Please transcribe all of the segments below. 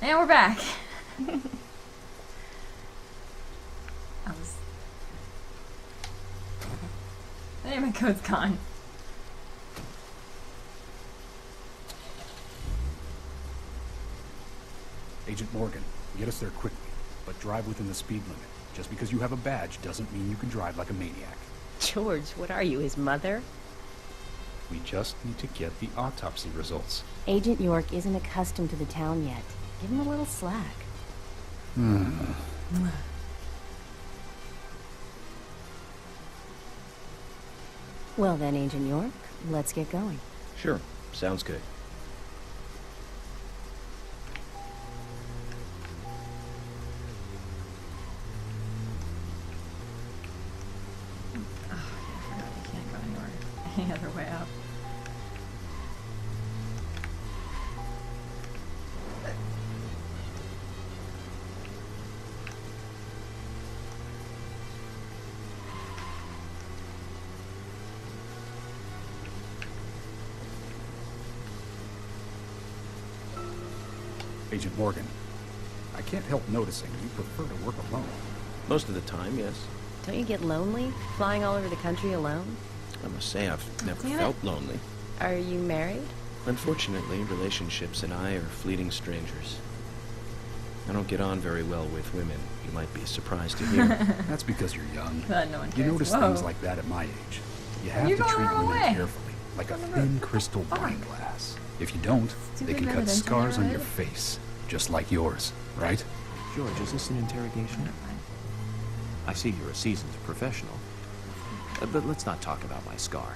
And we're back. Hey, my code's gone. Agent Morgan, get us there quickly, but drive within the speed limit. Just because you have a badge doesn't mean you can drive like a maniac. George, what are you, his mother? We just need to get the autopsy results. Agent York isn't accustomed to the town yet. Give him a little slack. Well then, Agent York, let's get going. Sure, sounds good. Oh, I forgot you can't go anywhere. Any other way out. Agent Morgan, I can't help noticing you prefer to work alone. Most of the time, yes. Don't you get lonely, flying all over the country alone? I must say I've never Damn it. felt lonely. Are you married? Unfortunately, relationships and I are fleeting strangers. I don't get on very well with women. You might be surprised to hear. That's because you're young. Glad no one You cares. notice Whoa. things like that at my age. You have You're to going treat the wrong women way. carefully, like a Go on the thin road. crystal Fuck. wine glass. If you don't, Stupid they can cut residential scars on your neighborhood. face, just like yours, right? George, is this an interrogation? I see you're a seasoned professional. But let's not talk about my scar.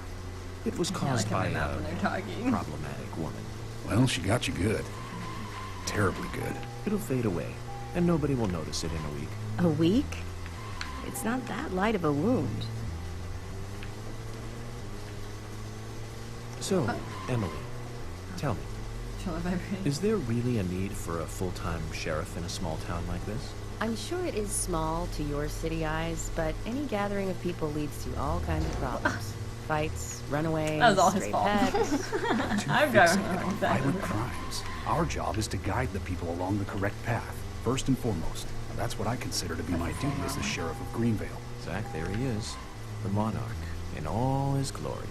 It was Yeah, caused like by on the map a when they're talking. problematic woman. Well, she got you good. Terribly good. It'll fade away, and nobody will notice it in a week. A week? It's not that light of a wound. So, Emily, tell me, Shoulder vibrating. is there really a need for a full-time sheriff in a small town like this? I'm sure it is small to your city eyes, but any gathering of people leads to all kinds of problems. Fights, runaways, That was all his stray fault. pets. Too I'm driving fixated wrong on side. violent crimes. Our job is to guide the people along the correct path, first and foremost. And that's what I consider to be my duty as the sheriff of Greenvale. Zach, there he is. The monarch, in all his glory.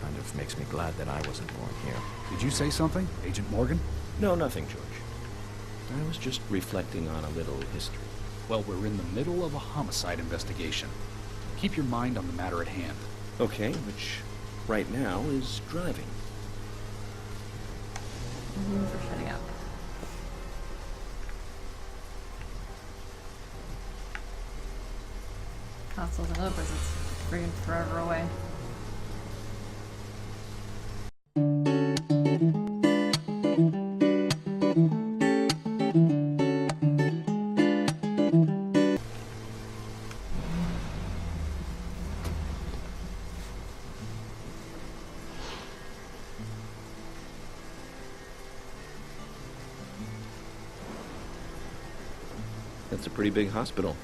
Kind of makes me glad that I wasn't born here. Did you say something, Agent Morgan? No, nothing, George. I was just reflecting on a little history. Well, we're in the middle of a homicide investigation. Keep your mind on the matter at hand. Okay, which right now is driving. For shutting up. Consoles and opus, it's friggin' forever away. That's a pretty big hospital.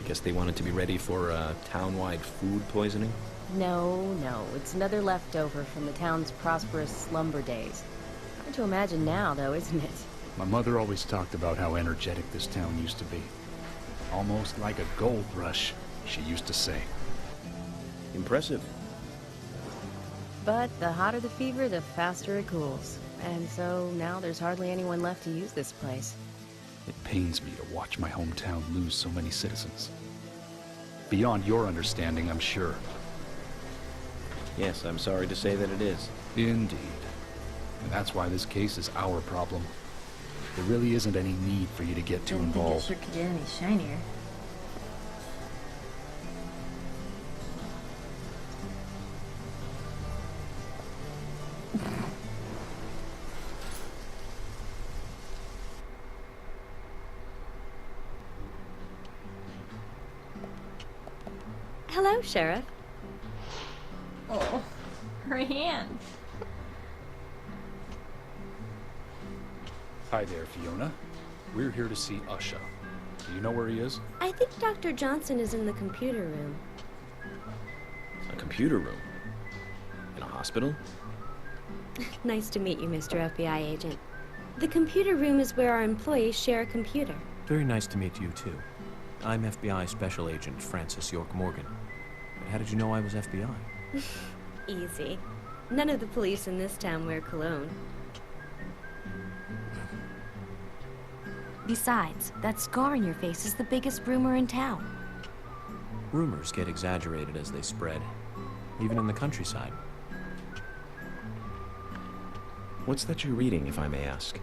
I guess they wanted to be ready for town-wide food poisoning. No, it's another leftover from the town's prosperous slumber days. Hard to imagine now, though, isn't it? My mother always talked about how energetic this town used to be. Almost like a gold rush, she used to say. Impressive. But the hotter the fever, the faster it cools. And so now there's hardly anyone left to use this place. It pains me to watch my hometown lose so many citizens. Beyond your understanding, I'm sure. Yes, I'm sorry to say that it is. Indeed. And that's why this case is our problem. There really isn't any need for you to get too Didn't think it involved. sure could get any shinier. Hello, Sheriff. Oh, her hand. Hi there, Fiona. We're here to see Usha. Do you know where he is? I think Dr. Johnson is in the computer room. A computer room? In a hospital? Nice to meet you, Mr. FBI agent. The computer room is where our employees share a computer. Very nice to meet you, too. I'm FBI Special Agent Francis York Morgan. But how did you know I was FBI? Easy. None of the police in this town wear cologne. Besides, that scar on your face is the biggest rumor in town. Rumors get exaggerated as they spread, even in the countryside. What's that you're reading, if I may ask?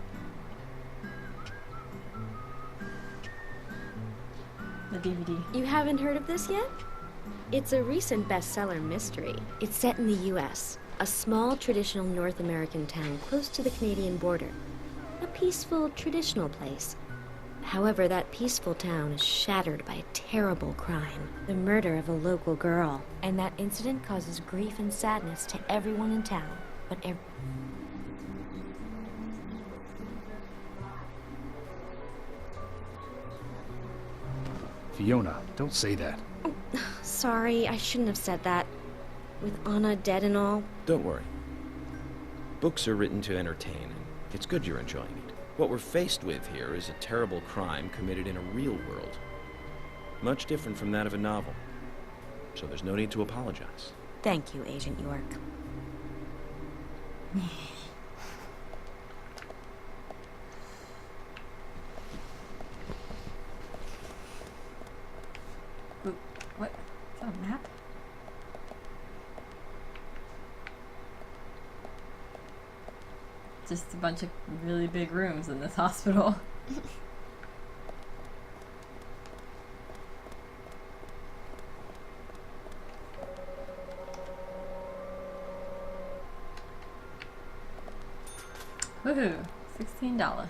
The DVD. You haven't heard of this yet? It's a recent bestseller mystery. It's set in the U.S., a small traditional North American town close to the Canadian border. A peaceful, traditional place. However, that peaceful town is shattered by a terrible crime. The murder of a local girl. And that incident causes grief and sadness to everyone in town. But Fiona, don't say that. Sorry, I shouldn't have said that. With Anna dead and all. Don't worry. Books are written to entertain, and it's good you're enjoying it. What we're faced with here is a terrible crime committed in a real world. Much different from that of a novel. So there's no need to apologize. thank you, Agent York. What? Is that a map? Just a bunch of really big rooms in this hospital. Woohoo! $16.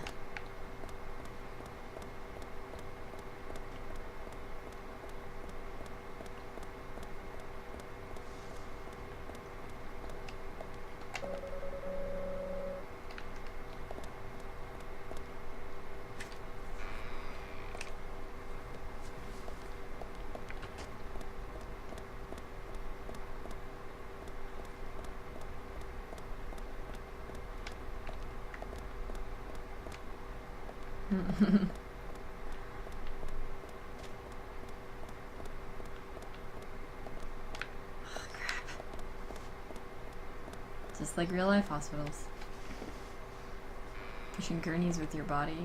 Just like real life hospitals. Pushing gurneys with your body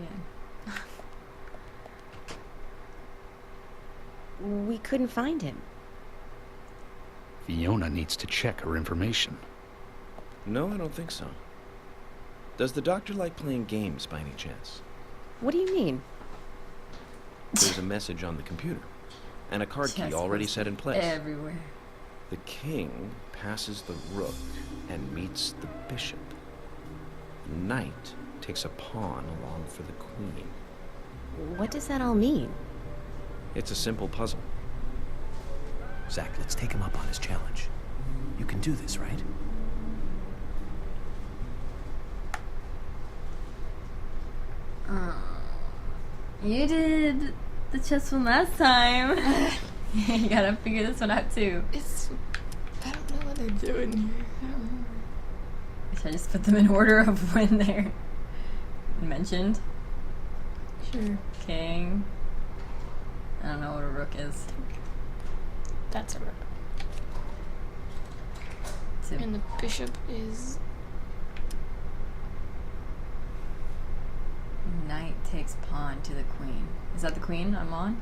and We couldn't find him. Fiona needs to check her information. No, I don't think so. Does the doctor like playing games by any chance? What do you mean? There's a message on the computer, and a card key Chess already was set in place. everywhere. The king passes the rook and meets the bishop. The knight takes a pawn along for the queen. What does that all mean? It's a simple puzzle. Zach, let's take him up on his challenge. You can do this, right? You did the chess one last time. You gotta figure this one out too. I don't know what they're doing here. I don't remember. Should I just put them in order of when they're mentioned? Sure. King. I don't know what a rook is. That's a rook. Two. And the bishop is... Knight takes pawn to the queen. Is that the queen I'm on?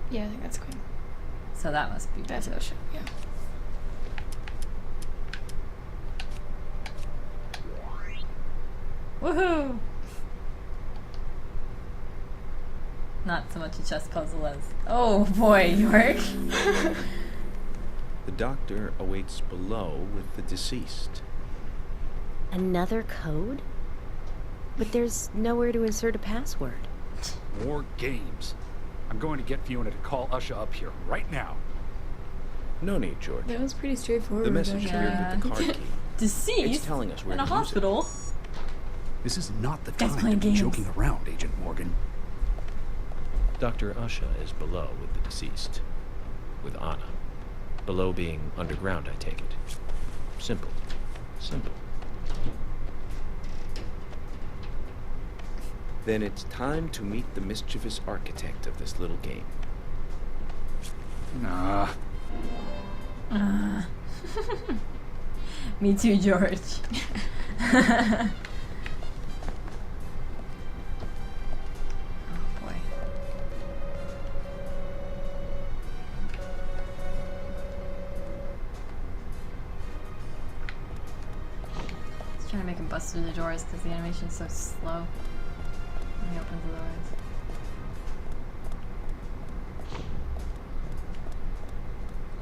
Yeah, I think that's queen. So that must be That's a bishop. bishop, yeah. Woohoo! Not so much a chess puzzle as... Oh boy, York! The doctor awaits below with the deceased. Another code? But there's nowhere to insert a password. More games. I'm going to get Fiona to call Usha up here right now. No need, George. That was pretty straightforward. The message actually. appeared with the card key. Deceased? It's telling us where in a to use it. hospital? This is not the Guys time to playing be games. joking around, Agent Morgan. Dr. Usha is below with the deceased. With Anna. Below being underground, I take it. Simple. Simple. Then it's time to meet the mischievous architect of this little game. Nah. Me too, George. Oh boy. Just trying to make him bust through the doors because the animation's so slow when he opens the doors.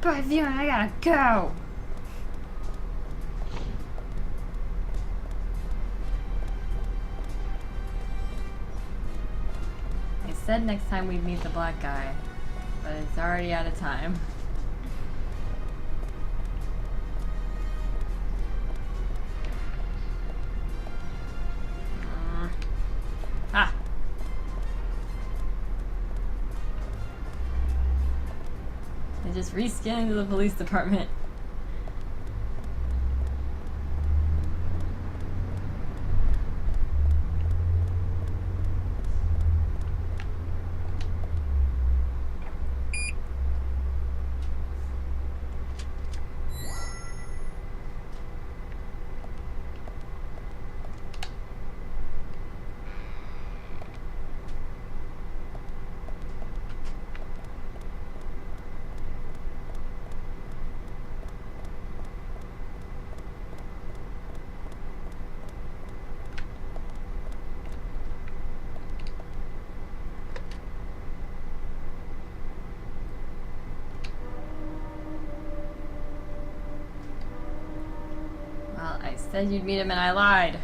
But Fiona, I gotta go! I said next time we'd meet the black guy, but it's already out of time. Ah! They just reskin into the police department. Well, I said you'd meet him and I lied.